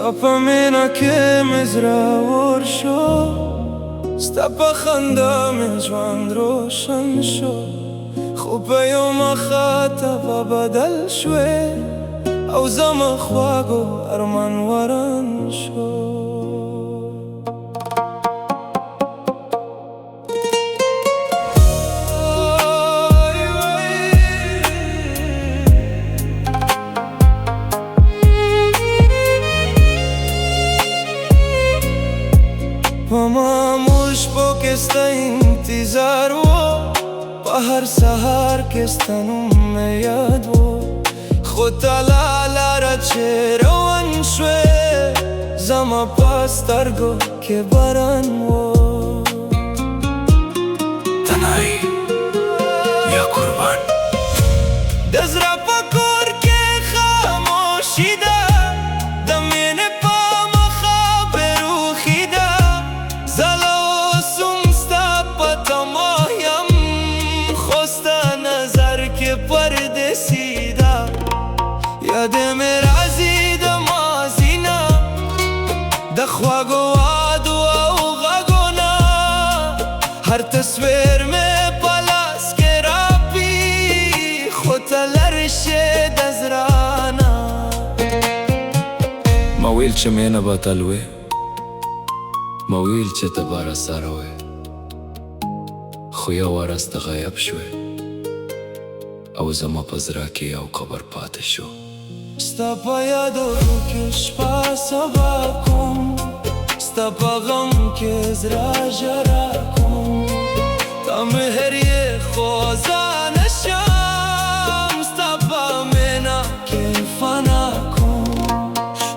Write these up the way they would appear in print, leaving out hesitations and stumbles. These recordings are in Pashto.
ستا په مینا کې مې زړه اور شو، ستا په خندا مې ژوند روشن شو. خو په یو مخاطبه بدل شوې او زما خواږو ارمان وران شو. په معمول شپو کې ستا انتظار و، په هر سهار کې ستا نوم مې یاد و. خو ته لا لاره چې روان شوې زما په سترګو کې باران و. تنهایی یا قربان د زړه په کور کې خاموشي ده، د مینې په مخابرو خي ده. زه لا اوس هم ستا په تمه یم، خو ستا نظر کې پردیسي ده. یادې مې راځي د ماضي نه، د خواږو وعدو او غږو نه. هر تصویر مې په لاس کې راپي، خو ته لرې شې د زړه نه. ما ویل چې مینه به تل وې، ما ویل چې ته به راسره وې، خو یو ورځ ته غایب شوې او زما په زړه کې یو قبر پاتې شو. ستا په یادونو کې شپه سبا کوم، ستا په غم کې زړه ژړا کوم. تا مهر یې خو زه نشم، ستا په مینه کې فنا کوم.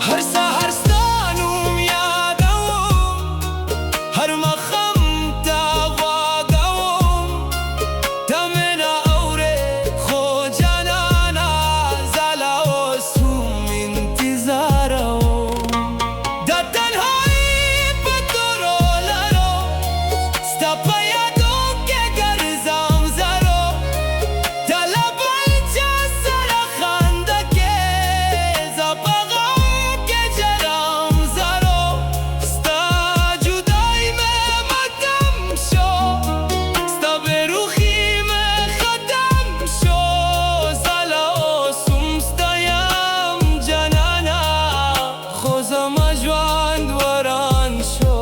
هر سهار ستا نوم یادوم، هر ماښام تا غږوم. تا مینه اورې خو جانانه، زه لا اوس هم انتظاروم. د تنهایي په تورو لارو ستا په یادو کې ګرځم زرو. د له بل چا سره خنده کې زه په غم کې جرم زرو. ستا جدایي مې ماتم شو، ستا بېروخي مې ختم شو. زه لا اوس هم ستا یم جانانه، خو زما ژوند وران شو.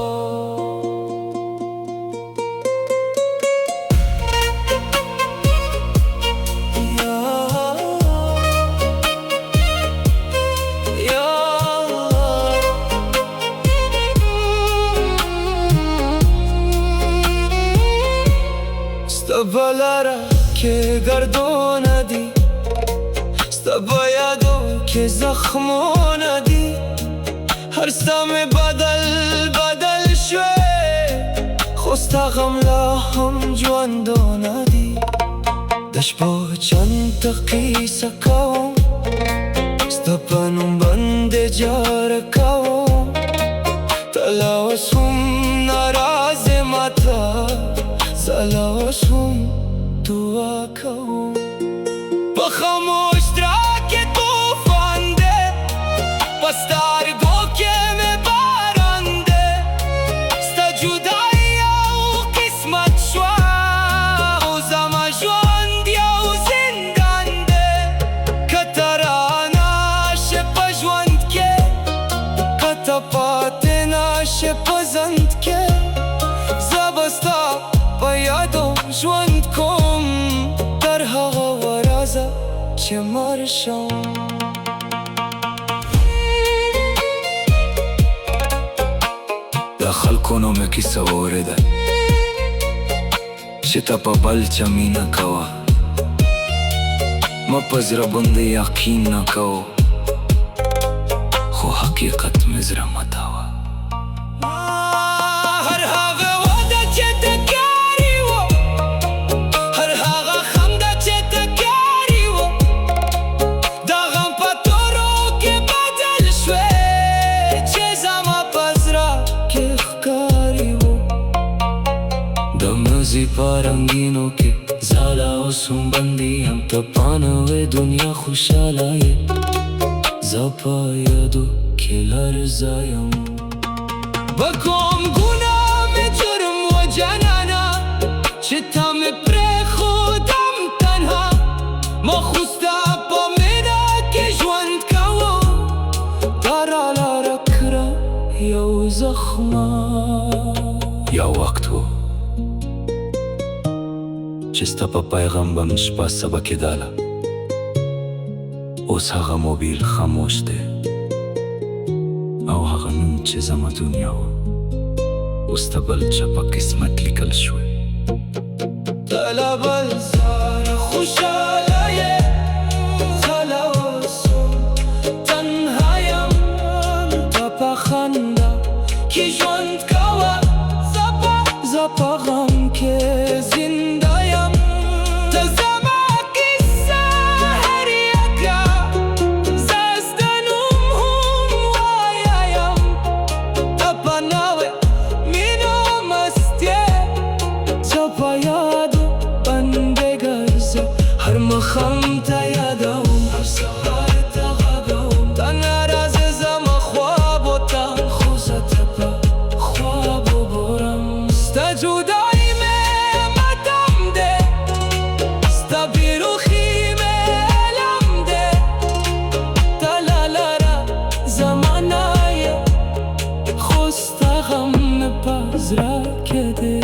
ستا په لاره کې ګردونه دي، ستا په یادو کې زخمونه دي. هر ستا مې بدل شوې، خو ستا غم لا هم ژوندونه دي. د شپو چند ته قیسه کوم، ستا په نوم باندې جاره کوم. ته لا اوس هم ناراض ماته، زه لا اوس هم دعا کوم. په خاموش درا کې طوفان دی، په سترګو کې مې باران دی. ستا جدایي او قسمت شوه، او زما ژوند یو زندان دی. که ته رانه شې په ژوند کې، که ته پاتې نه شې په ځنډ کې، زه به ستا په یادو ژوند کوم تر هغه ورځه چې مړ شم. د خلکو نو مې کیسه واورېده چې ته په بل چا مینه کوه، ما په زړه باندې یقین نه کوه، خو حقیقت مې زړه ماتاوه. هر هغه وعده چې تکراري وه، هر هغه خندا چې تکراري وه، د غم په تورو کې بدل شوې چې زما په زړه کې ښکاري وه. د مزي په رنګینو کې زه لا اوس هم بندي یم، ته پانه وې دنیا خوشحاله یې، زه په یادو کې که لرزایم بکن گناه جرم و جنانا چه تم پر خودم تنها ما خوستا با منا که جوند کوا دارا لارا کرا یو زخما یا وقتو چستا پا پیغمبم شپا سبا که دالا اوس هغه موبیل خاموش دی او هغه نوم چې زما دنیا وه اوس د بل چا په قسمت لیکل شوی ته لا بل سره خوشحاله یې زه لا اوس تنها یم ته په خندا کې ژوند کوه زه په غم کې زنده یم ته زما کیسه هر یکه زه ستا نوم هم وایایم ته په نوې مینو مست یې زه په یادو بندې ګرځم هر مخم ته یادوم هر سهار ته غږوم ته ناراضه زما خوابو ته خو زه ته په خوابو برم ستا جدایي مې ماتم دی ستا بیروخي مې علم دی ته لا لاره زمانه یې خو ستا غم مې په زړه کې دی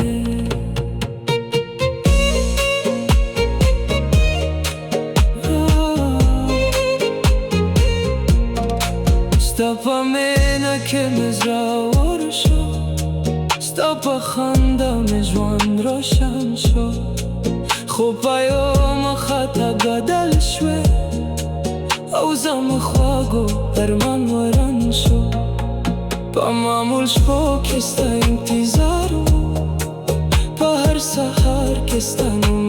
ستا په مینه کې مې زړه اور شو ستا په خندا مې ژوند روشن شو خو په یو مخه ته بدل شوې او زما خواږو ارمان وران شو په معمول شپو کې ستا انتظار و په هر سهار کې ستا نوم